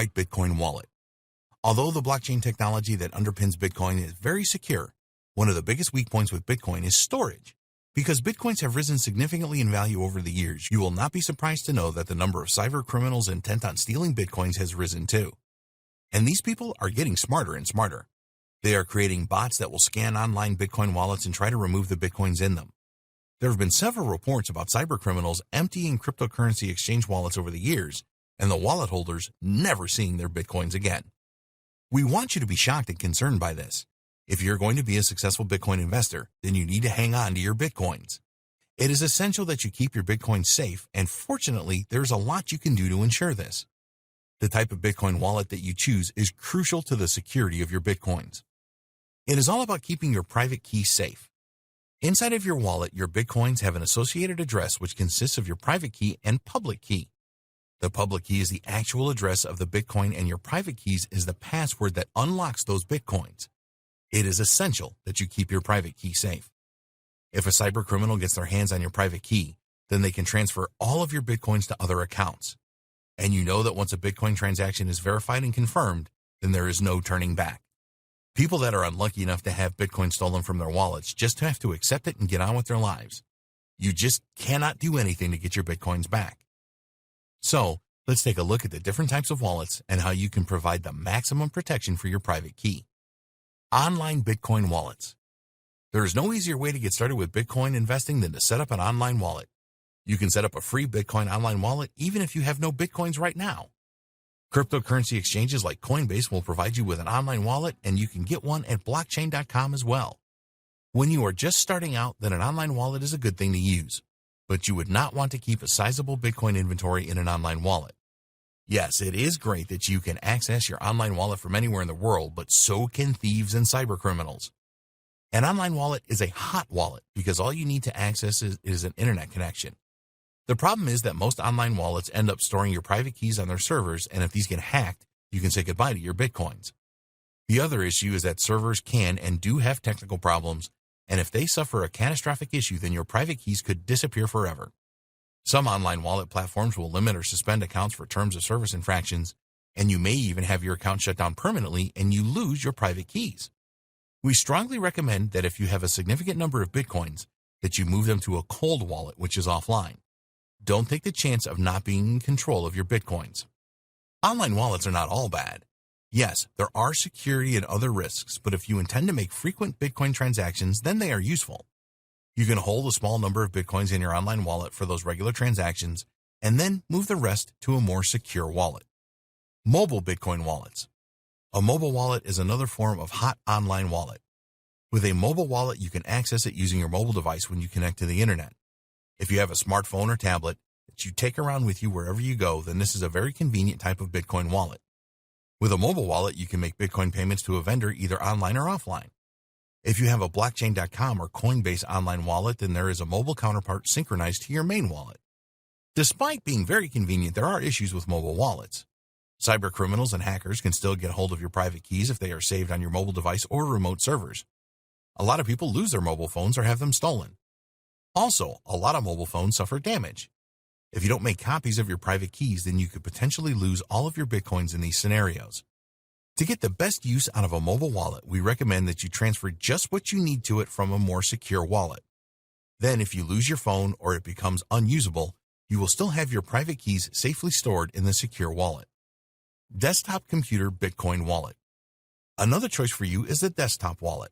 right Bitcoin wallet. Although the blockchain technology that underpins Bitcoin is very secure, one of the biggest weak points with Bitcoin is storage. Because Bitcoins have risen significantly in value over the years, you will not be surprised to know that the number of cyber criminals intent on stealing Bitcoins has risen too. And these people are getting smarter and smarter. They are creating bots that will scan online Bitcoin wallets and try to remove the Bitcoins in them. There have been several reports about cyber criminals emptying cryptocurrency exchange wallets over the years, and the wallet holders never seeing their Bitcoins again. We want you to be shocked and concerned by this. If you're going to be a successful Bitcoin investor, then you need to hang on to your Bitcoins. It is essential that you keep your Bitcoins safe, and fortunately, there's a lot you can do to ensure this. The type of Bitcoin wallet that you choose is crucial to the security of your Bitcoins. It is all about keeping your private key safe. Inside of your wallet, your Bitcoins have an associated address which consists of your private key and public key. The public key is the actual address of the Bitcoin, and your private keys is the password that unlocks those Bitcoins. It is essential that you keep your private key safe. If a cyber criminal gets their hands on your private key, then they can transfer all of your Bitcoins to other accounts. And you know that once a Bitcoin transaction is verified and confirmed, then there is no turning back. People that are unlucky enough to have Bitcoin stolen from their wallets just have to accept it and get on with their lives. You just cannot do anything to get your Bitcoins back. So, let's take a look at the different types of wallets and how you can provide the maximum protection for your private key. Online Bitcoin wallets. There is no easier way to get started with Bitcoin investing than to set up an online wallet. You can set up a free Bitcoin online wallet even if you have no Bitcoins right now. Cryptocurrency exchanges like Coinbase will provide you with an online wallet, and you can get one at blockchain.com as well. When you are just starting out, then an online wallet is a good thing to use, but you would not want to keep a sizable Bitcoin inventory in an online wallet. Yes, it is great that you can access your online wallet from anywhere in the world, but so can thieves and cyber criminals. An online wallet is a hot wallet because all you need to access is an internet connection. The problem is that most online wallets end up storing your private keys on their servers, and if these get hacked, you can say goodbye to your Bitcoins. The other issue is that servers can and do have technical problems, and if they suffer a catastrophic issue, then your private keys could disappear forever. Some online wallet platforms will limit or suspend accounts for terms of service infractions, and you may even have your account shut down permanently and you lose your private keys. We strongly recommend that if you have a significant number of Bitcoins, that you move them to a cold wallet, which is offline. Don't take the chance of not being in control of your Bitcoins. Online wallets are not all bad. Yes, there are security and other risks, but if you intend to make frequent Bitcoin transactions, then they are useful. You can hold a small number of Bitcoins in your online wallet for those regular transactions, and then move the rest to a more secure wallet. Mobile Bitcoin wallets. A mobile wallet is another form of hot online wallet. With a mobile wallet, you can access it using your mobile device when you connect to the internet. If you have a smartphone or tablet that you take around with you wherever you go, then this is a very convenient type of Bitcoin wallet. With a mobile wallet, you can make Bitcoin payments to a vendor either online or offline. If you have a blockchain.com or Coinbase online wallet, then there is a mobile counterpart synchronized to your main wallet. Despite being very convenient, there are issues with mobile wallets. Cyber criminals and hackers can still get hold of your private keys if they are saved on your mobile device or remote servers. A lot of people lose their mobile phones or have them stolen. Also, a lot of mobile phones suffer damage. If you don't make copies of your private keys, then you could potentially lose all of your Bitcoins in these scenarios. To get the best use out of a mobile wallet, we recommend that you transfer just what you need to it from a more secure wallet. Then, if you lose your phone or it becomes unusable, you will still have your private keys safely stored in the secure wallet. Desktop Computer Bitcoin Wallet. Another choice for you is the desktop wallet.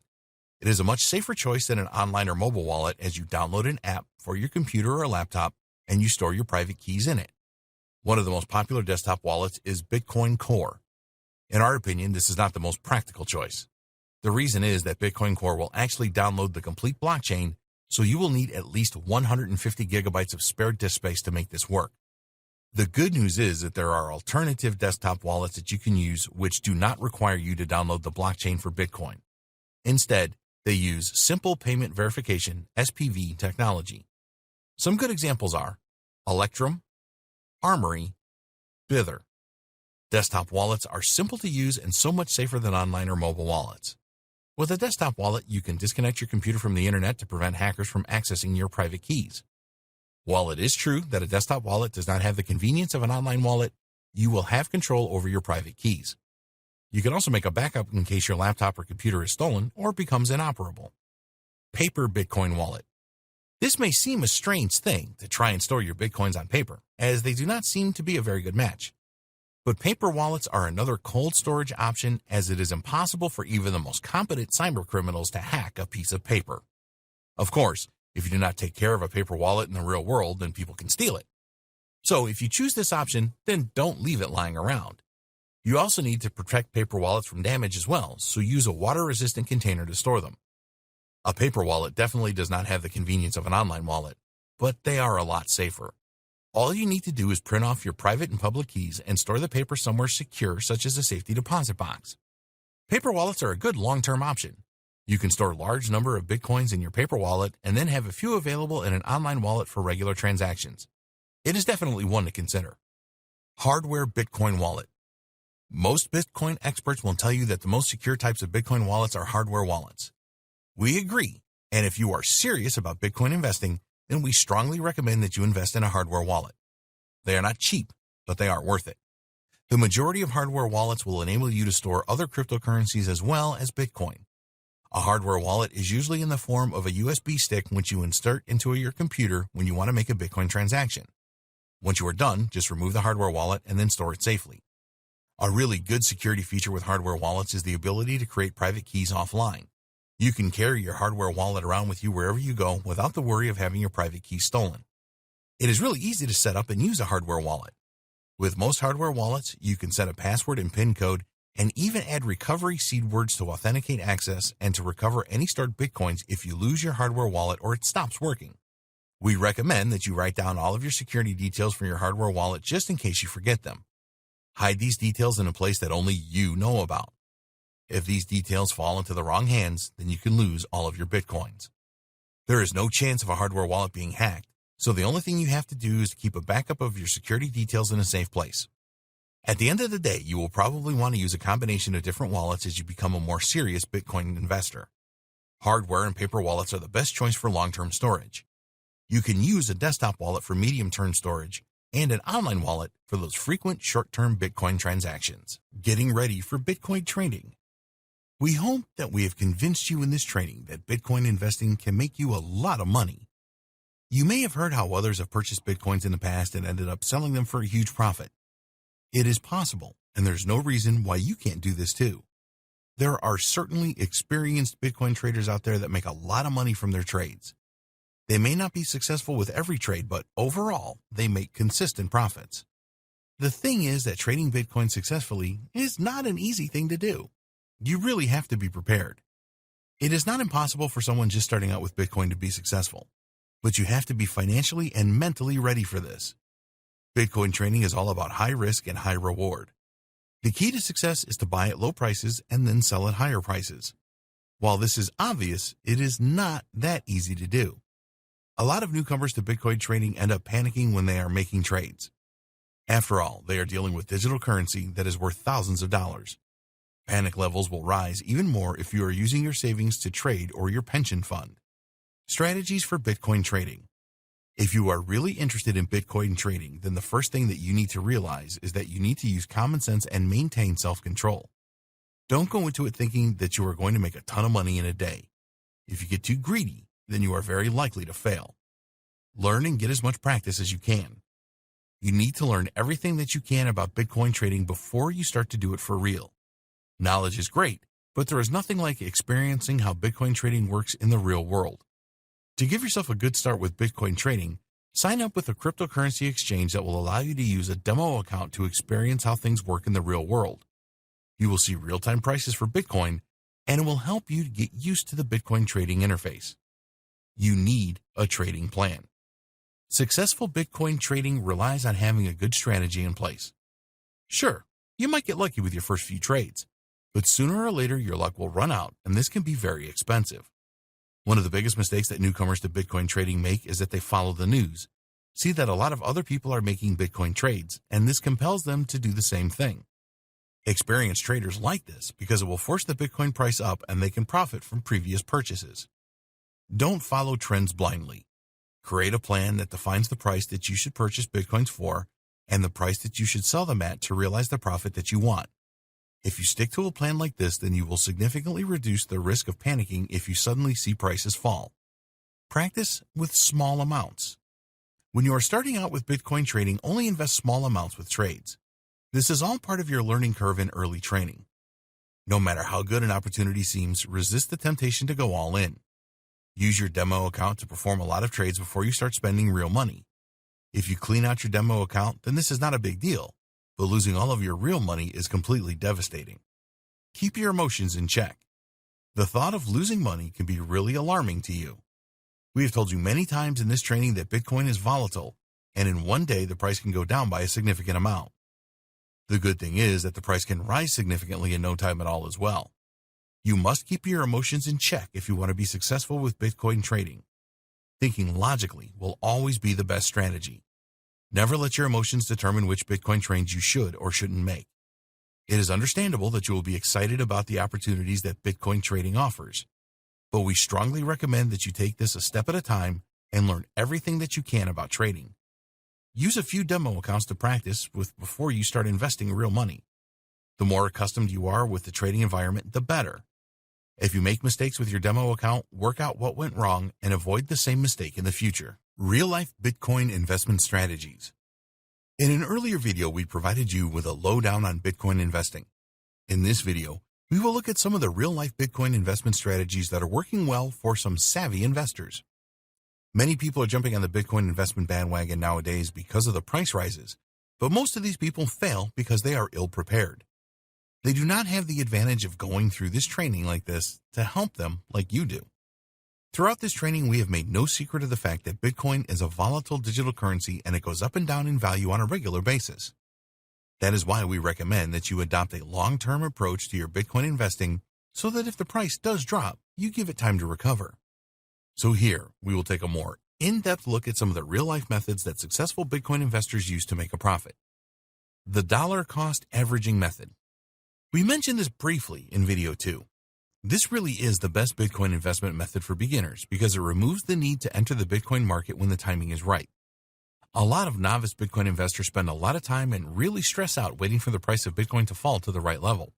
It is a much safer choice than an online or mobile wallet, as you download an app for your computer or laptop and you store your private keys in it. One of the most popular desktop wallets is Bitcoin Core. In our opinion, this is not the most practical choice. The reason is that Bitcoin Core will actually download the complete blockchain, so you will need at least 150 gigabytes of spare disk space to make this work. The good news is that there are alternative desktop wallets that you can use which do not require you to download the blockchain for Bitcoin. Instead, they use Simple Payment Verification (SPV) technology. Some good examples are Electrum, Armory, Bither. Desktop wallets are simple to use and so much safer than online or mobile wallets. With a desktop wallet, you can disconnect your computer from the internet to prevent hackers from accessing your private keys. While it is true that a desktop wallet does not have the convenience of an online wallet, you will have control over your private keys. You can also make a backup in case your laptop or computer is stolen or becomes inoperable. Paper Bitcoin wallet. This may seem a strange thing to try and store your Bitcoins on paper, as they do not seem to be a very good match. But paper wallets are another cold storage option, as it is impossible for even the most competent cybercriminals to hack a piece of paper. Of course, if you do not take care of a paper wallet in the real world, then people can steal it. So if you choose this option, then don't leave it lying around. You also need to protect paper wallets from damage as well, so use a water-resistant container to store them. A paper wallet definitely does not have the convenience of an online wallet, but they are a lot safer. All you need to do is print off your private and public keys and store the paper somewhere secure, such as a safety deposit box. Paper wallets are a good long-term option. You can store a large number of Bitcoins in your paper wallet and then have a few available in an online wallet for regular transactions. It is definitely one to consider. Hardware Bitcoin wallet. Most Bitcoin experts will tell you that the most secure types of Bitcoin wallets are hardware wallets. We agree, and if you are serious about Bitcoin investing, then we strongly recommend that you invest in a hardware wallet. They are not cheap, but they are worth it. The majority of hardware wallets will enable you to store other cryptocurrencies as well as Bitcoin. A hardware wallet is usually in the form of a USB stick which you insert into your computer when you want to make a Bitcoin transaction. Once you are done, just remove the hardware wallet and then store it safely. A really good security feature with hardware wallets is the ability to create private keys offline. You can carry your hardware wallet around with you wherever you go without the worry of having your private key stolen. It is really easy to set up and use a hardware wallet. With most hardware wallets, you can set a password and PIN code and even add recovery seed words to authenticate access and to recover any stored Bitcoins if you lose your hardware wallet or it stops working. We recommend that you write down all of your security details for your hardware wallet just in case you forget them. Hide these details in a place that only you know about. If these details fall into the wrong hands, then you can lose all of your Bitcoins. There is no chance of a hardware wallet being hacked, so the only thing you have to do is to keep a backup of your security details in a safe place. At the end of the day, you will probably want to use a combination of different wallets as you become a more serious Bitcoin investor. Hardware and paper wallets are the best choice for long-term storage. You can use a desktop wallet for medium-term storage and an online wallet for those frequent short-term Bitcoin transactions. Getting ready for Bitcoin trading. We hope that we have convinced you in this training that Bitcoin investing can make you a lot of money. You may have heard how others have purchased Bitcoins in the past and ended up selling them for a huge profit. It is possible, and there's no reason why you can't do this too. There are certainly experienced Bitcoin traders out there that make a lot of money from their trades. They may not be successful with every trade, but overall, they make consistent profits. The thing is that trading Bitcoin successfully is not an easy thing to do. You really have to be prepared. It is not impossible for someone just starting out with Bitcoin to be successful, but you have to be financially and mentally ready for this. Bitcoin trading is all about high risk and high reward. The key to success is to buy at low prices and then sell at higher prices. While this is obvious, it is not that easy to do. A lot of newcomers to Bitcoin trading end up panicking when they are making trades. After all, they are dealing with digital currency that is worth thousands of dollars. Panic levels will rise even more if you are using your savings to trade or your pension fund. Strategies for Bitcoin trading. If you are really interested in Bitcoin trading, then the first thing that you need to realize is that you need to use common sense and maintain self-control. Don't go into it thinking that you are going to make a ton of money in a day. If you get too greedy, then you are very likely to fail. Learn and get as much practice as you can. You need to learn everything that you can about Bitcoin trading before you start to do it for real. Knowledge is great, but there is nothing like experiencing how Bitcoin trading works in the real world. To give yourself a good start with Bitcoin trading, sign up with a cryptocurrency exchange that will allow you to use a demo account to experience how things work in the real world. You will see real-time prices for Bitcoin, and it will help you to get used to the Bitcoin trading interface. You need a trading plan. Successful Bitcoin trading relies on having a good strategy in place. Sure, you might get lucky with your first few trades, but sooner or later your luck will run out, and this can be very expensive. One of the biggest mistakes that newcomers to Bitcoin trading make is that they follow the news, see that a lot of other people are making Bitcoin trades, and this compels them to do the same thing. Experienced traders like this because it will force the Bitcoin price up and they can profit from previous purchases. Don't follow trends blindly. Create a plan that defines the price that you should purchase Bitcoins for, and the price that you should sell them at to realize the profit that you want. If you stick to a plan like this, then you will significantly reduce the risk of panicking if you suddenly see prices fall. Practice with small amounts. When you are starting out with Bitcoin trading, only invest small amounts with trades. This is all part of your learning curve in early training. No matter how good an opportunity seems, resist the temptation to go all in. Use your demo account to perform a lot of trades before you start spending real money. If you clean out your demo account, then this is not a big deal, but losing all of your real money is completely devastating. Keep your emotions in check. The thought of losing money can be really alarming to you. We have told you many times in this training that Bitcoin is volatile, and in one day the price can go down by a significant amount. The good thing is that the price can rise significantly in no time at all as well. You must keep your emotions in check if you want to be successful with Bitcoin trading. Thinking logically will always be the best strategy. Never let your emotions determine which Bitcoin trades you should or shouldn't make. It is understandable that you will be excited about the opportunities that Bitcoin trading offers, but we strongly recommend that you take this a step at a time and learn everything that you can about trading. Use a few demo accounts to practice with before you start investing real money. The more accustomed you are with the trading environment, the better. If you make mistakes with your demo account, work out what went wrong and avoid the same mistake in the future. Real-life Bitcoin investment strategies. In an earlier video, we provided you with a lowdown on Bitcoin investing. In this video, we will look at some of the real-life Bitcoin investment strategies that are working well for some savvy investors. Many people are jumping on the Bitcoin investment bandwagon nowadays because of the price rises, but most of these people fail because they are ill-prepared. They do not have the advantage of going through this training like this to help them like you do. Throughout this training, we have made no secret of the fact that Bitcoin is a volatile digital currency and it goes up and down in value on a regular basis. That is why we recommend that you adopt a long-term approach to your Bitcoin investing so that if the price does drop, you give it time to recover. So here, we will take a more in-depth look at some of the real-life methods that successful Bitcoin investors use to make a profit. The dollar cost averaging method. We mentioned this briefly in video 2. This really is the best Bitcoin investment method for beginners because it removes the need to enter the Bitcoin market when the timing is right. A lot of novice Bitcoin investors spend a lot of time and really stress out waiting for the price of Bitcoin to fall to the right level.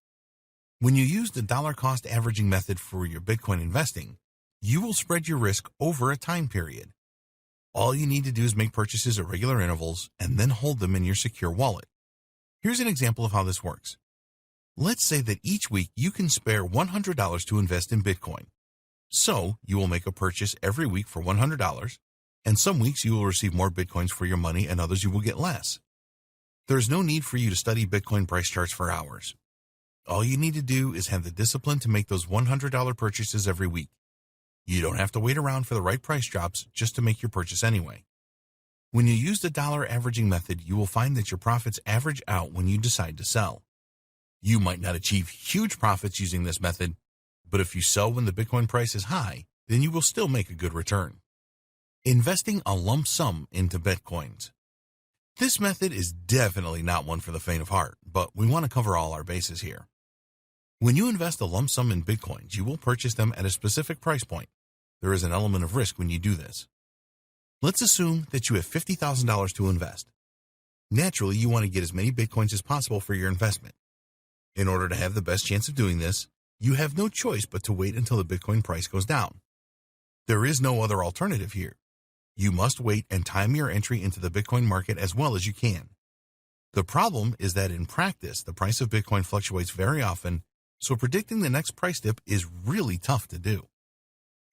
When you use the dollar cost averaging method for your Bitcoin investing, you will spread your risk over a time period. All you need to do is make purchases at regular intervals and then hold them in your secure wallet. Here's an example of how this works. Let's say that each week you can spare $100 to invest in Bitcoin. So you will make a purchase every week for $100, and some weeks you will receive more Bitcoins for your money and others you will get less. There's no need for you to study Bitcoin price charts for hours. All you need to do is have the discipline to make those $100 purchases every week. You don't have to wait around for the right price drops just to make your purchase anyway. When you use the dollar averaging method, you will find that your profits average out when you decide to sell. You might not achieve huge profits using this method, but if you sell when the Bitcoin price is high, then you will still make a good return. Investing a lump sum into Bitcoins. This method is definitely not one for the faint of heart, but we want to cover all our bases here. When you invest a lump sum in Bitcoins, you will purchase them at a specific price point. There is an element of risk when you do this. Let's assume that you have $50,000 to invest. Naturally, you want to get as many Bitcoins as possible for your investment. In order to have the best chance of doing this, you have no choice but to wait until the Bitcoin price goes down. There is no other alternative here. You must wait and time your entry into the Bitcoin market as well as you can. The problem is that in practice, the price of Bitcoin fluctuates very often, so predicting the next price dip is really tough to do.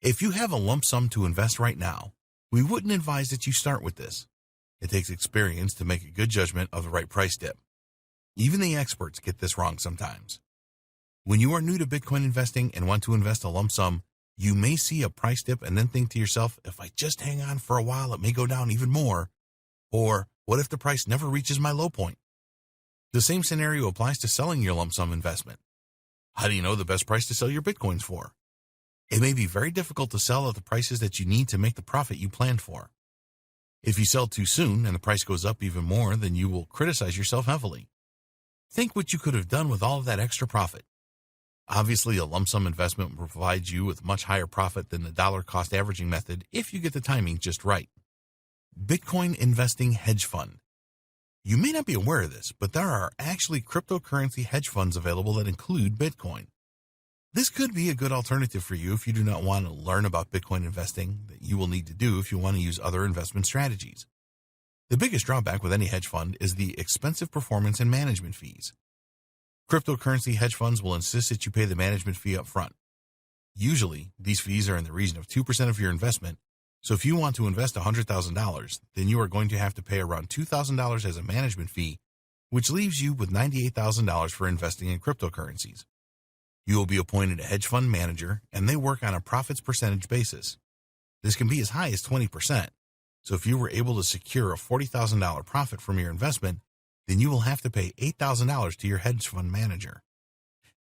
If you have a lump sum to invest right now, we wouldn't advise that you start with this. It takes experience to make a good judgment of the right price dip. Even the experts get this wrong sometimes. When you are new to Bitcoin investing and want to invest a lump sum, you may see a price dip and then think to yourself, if I just hang on for a while, it may go down even more. Or what if the price never reaches my low point? The same scenario applies to selling your lump sum investment. How do you know the best price to sell your Bitcoins for? It may be very difficult to sell at the prices that you need to make the profit you planned for. If you sell too soon and the price goes up even more, then you will criticize yourself heavily. Think what you could have done with all of that extra profit. Obviously, a lump sum investment will provide you with much higher profit than the dollar cost averaging method if you get the timing just right. Bitcoin investing hedge fund. You may not be aware of this, but there are actually cryptocurrency hedge funds available that include Bitcoin. This could be a good alternative for you if you do not want to learn about Bitcoin investing that you will need to do if you want to use other investment strategies. The biggest drawback with any hedge fund is the expensive performance and management fees. Cryptocurrency hedge funds will insist that you pay the management fee up front. Usually, these fees are in the region of 2% of your investment, so if you want to invest $100,000, then you are going to have to pay around $2,000 as a management fee, which leaves you with $98,000 for investing in cryptocurrencies. You will be appointed a hedge fund manager, and they work on a profits percentage basis. This can be as high as 20%. So if you were able to secure a $40,000 profit from your investment, then you will have to pay $8,000 to your hedge fund manager.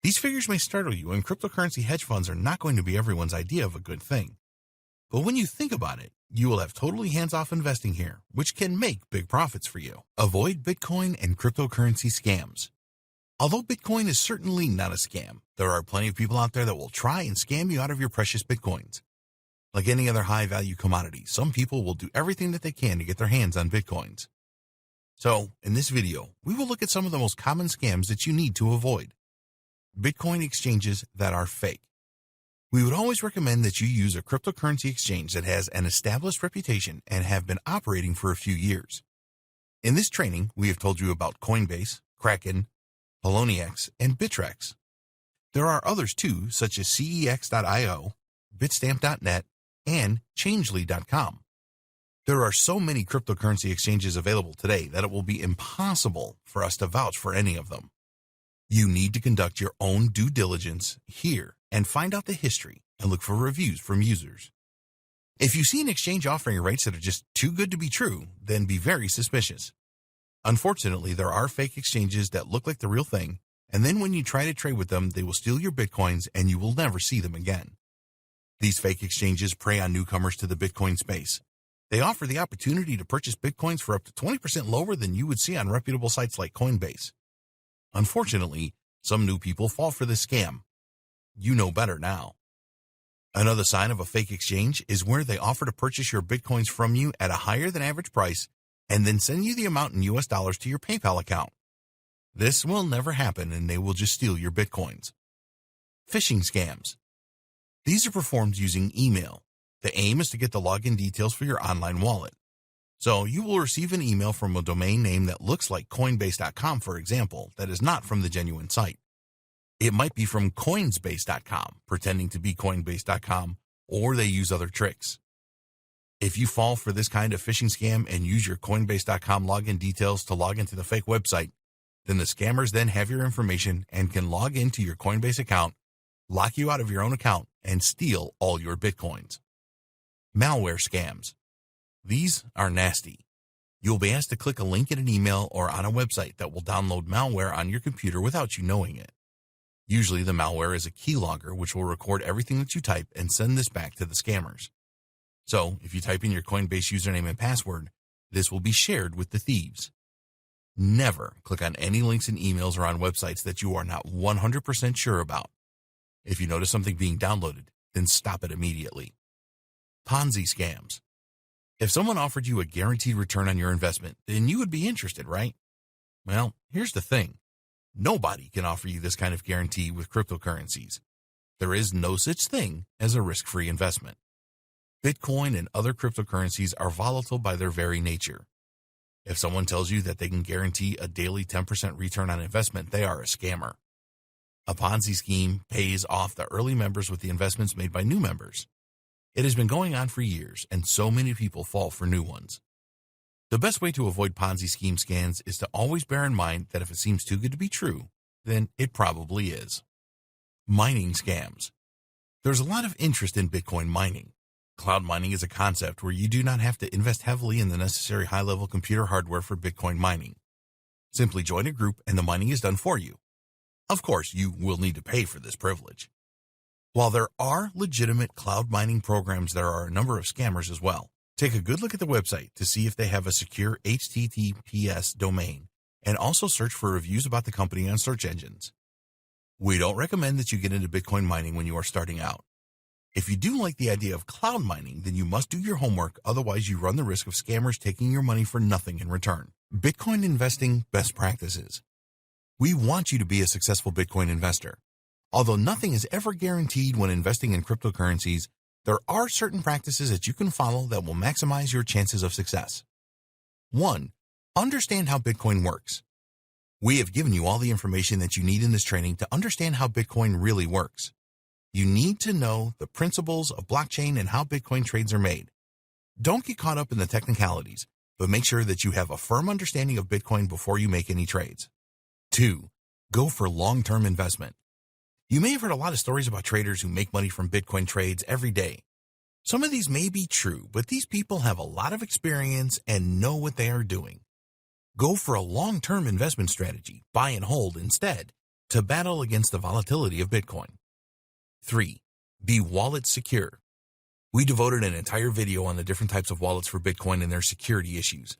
These figures may startle you, and cryptocurrency hedge funds are not going to be everyone's idea of a good thing. But when you think about it, you will have totally hands-off investing here, which can make big profits for you. Avoid Bitcoin and cryptocurrency scams. Although Bitcoin is certainly not a scam, there are plenty of people out there that will try and scam you out of your precious Bitcoins. Like any other high-value commodity, some people will do everything that they can to get their hands on Bitcoins. So, in this video, we will look at some of the most common scams that you need to avoid. Bitcoin exchanges that are fake. We would always recommend that you use a cryptocurrency exchange that has an established reputation and have been operating for a few years. In this training, we have told you about Coinbase, Kraken, Poloniex, and Bittrex. There are others too, such as CEX.io, Bitstamp.net, and Changely.com. There are so many cryptocurrency exchanges available today that it will be impossible for us to vouch for any of them. You need to conduct your own due diligence here and find out the history and look for reviews from users. If you see an exchange offering rates that are just too good to be true, then be very suspicious. Unfortunately, there are fake exchanges that look like the real thing, and then when you try to trade with them, they will steal your Bitcoins and you will never see them again. These fake exchanges prey on newcomers to the Bitcoin space. They offer the opportunity to purchase Bitcoins for up to 20% lower than you would see on reputable sites like Coinbase. Unfortunately, some new people fall for this scam. You know better now. Another sign of a fake exchange is where they offer to purchase your Bitcoins from you at a higher than average price and then send you the amount in US dollars to your PayPal account. This will never happen and they will just steal your Bitcoins. Phishing scams. These are performed using email. The aim is to get the login details for your online wallet. So you will receive an email from a domain name that looks like Coinbase.com, for example, that is not from the genuine site. It might be from Coinsbase.com, pretending to be Coinbase.com, or they use other tricks. If you fall for this kind of phishing scam and use your Coinbase.com login details to log into the fake website, then the scammers then have your information and can log into your Coinbase account, lock you out of your own account, and steal all your Bitcoins. Malware scams. These are nasty. You'll be asked to click a link in an email or on a website that will download malware on your computer without you knowing it. Usually the malware is a keylogger which will record everything that you type and send this back to the scammers. So if you type in your Coinbase username and password, this will be shared with the thieves. Never click on any links in emails or on websites that you are not 100% sure about. If you notice something being downloaded, then stop it immediately. Ponzi scams. If someone offered you a guaranteed return on your investment, then you would be interested, right? Well, here's the thing. Nobody can offer you this kind of guarantee with cryptocurrencies. There is no such thing as a risk-free investment. Bitcoin and other cryptocurrencies are volatile by their very nature. If someone tells you that they can guarantee a daily 10% return on investment, they are a scammer. A Ponzi scheme pays off the early members with the investments made by new members. It has been going on for years, and so many people fall for new ones. The best way to avoid Ponzi scheme scams is to always bear in mind that if it seems too good to be true, then it probably is. Mining scams. There's a lot of interest in Bitcoin mining. Cloud mining is a concept where you do not have to invest heavily in the necessary high-level computer hardware for Bitcoin mining. Simply join a group and the mining is done for you. Of course, you will need to pay for this privilege. While there are legitimate cloud mining programs, there are a number of scammers as well. Take a good look at the website to see if they have a secure HTTPS domain, and also search for reviews about the company on search engines. We don't recommend that you get into Bitcoin mining when you are starting out. If you do like the idea of cloud mining, then you must do your homework, otherwise you run the risk of scammers taking your money for nothing in return. Bitcoin investing best practices. We want you to be a successful Bitcoin investor. Although nothing is ever guaranteed when investing in cryptocurrencies, there are certain practices that you can follow that will maximize your chances of success. 1. Understand how Bitcoin works. We have given you all the information that you need in this training to understand how Bitcoin really works. You need to know the principles of blockchain and how Bitcoin trades are made. Don't get caught up in the technicalities, but make sure that you have a firm understanding of Bitcoin before you make any trades. 2. Go for long-term investment. You may have heard a lot of stories about traders who make money from Bitcoin trades every day. Some of these may be true, but these people have a lot of experience and know what they are doing. Go for a long-term investment strategy, buy and hold instead, to battle against the volatility of Bitcoin. 3. Be wallet secure. We devoted an entire video on the different types of wallets for Bitcoin and their security issues.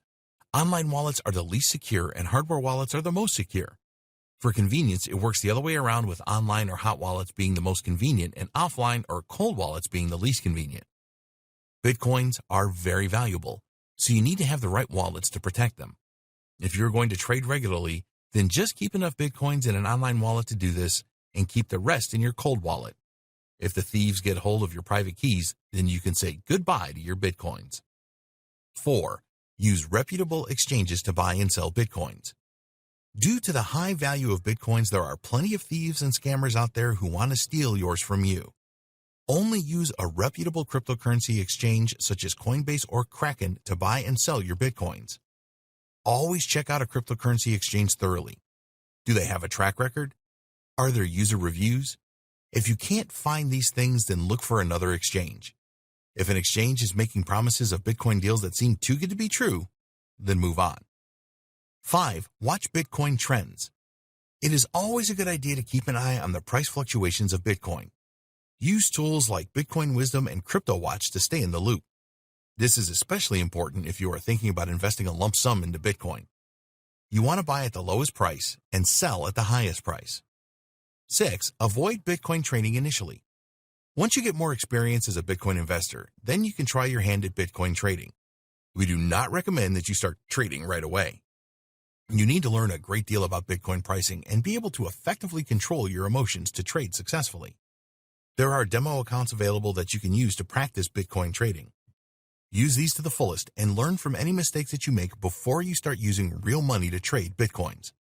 Online wallets are the least secure and hardware wallets are the most secure. For convenience, it works the other way around, with online or hot wallets being the most convenient and offline or cold wallets being the least convenient. Bitcoins are very valuable, so you need to have the right wallets to protect them. If you're going to trade regularly, then just keep enough Bitcoins in an online wallet to do this and keep the rest in your cold wallet. If the thieves get hold of your private keys, then you can say goodbye to your Bitcoins. 4. Use reputable exchanges to buy and sell Bitcoins. Due to the high value of Bitcoins, there are plenty of thieves and scammers out there who want to steal yours from you. Only use a reputable cryptocurrency exchange such as Coinbase or Kraken to buy and sell your Bitcoins. Always check out a cryptocurrency exchange thoroughly. Do they have a track record? Are there user reviews? If you can't find these things, then look for another exchange. If an exchange is making promises of Bitcoin deals that seem too good to be true, then move on. 5. Watch Bitcoin trends. It is always a good idea to keep an eye on the price fluctuations of Bitcoin. Use tools like Bitcoin Wisdom and CryptoWatch to stay in the loop. This is especially important if you are thinking about investing a lump sum into Bitcoin. You want to buy at the lowest price and sell at the highest price. 6. Avoid Bitcoin trading initially. Once you get more experience as a Bitcoin investor, then you can try your hand at Bitcoin trading. We do not recommend that you start trading right away. You need to learn a great deal about Bitcoin pricing and be able to effectively control your emotions to trade successfully. There are demo accounts available that you can use to practice Bitcoin trading. Use these to the fullest and learn from any mistakes that you make before you start using real money to trade Bitcoins.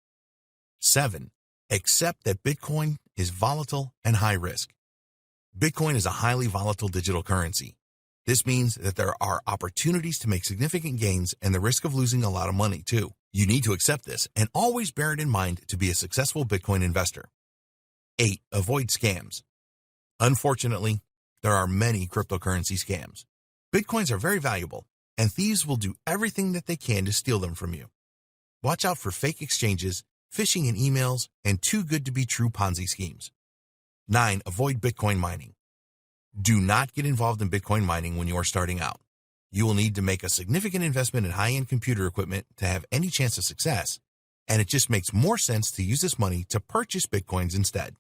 7. Accept that Bitcoin is volatile and high risk. Bitcoin is a highly volatile digital currency. This means that there are opportunities to make significant gains and the risk of losing a lot of money too. You need to accept this and always bear it in mind to be a successful Bitcoin investor. 8. Avoid scams. Unfortunately, there are many cryptocurrency scams. Bitcoins are very valuable, and thieves will do everything that they can to steal them from you. Watch out for fake exchanges, phishing in emails, and too good to be true Ponzi schemes. 9. Avoid Bitcoin mining. Do not get involved in Bitcoin mining when you are starting out. You will need to make a significant investment in high-end computer equipment to have any chance of success, and it just makes more sense to use this money to purchase Bitcoins instead.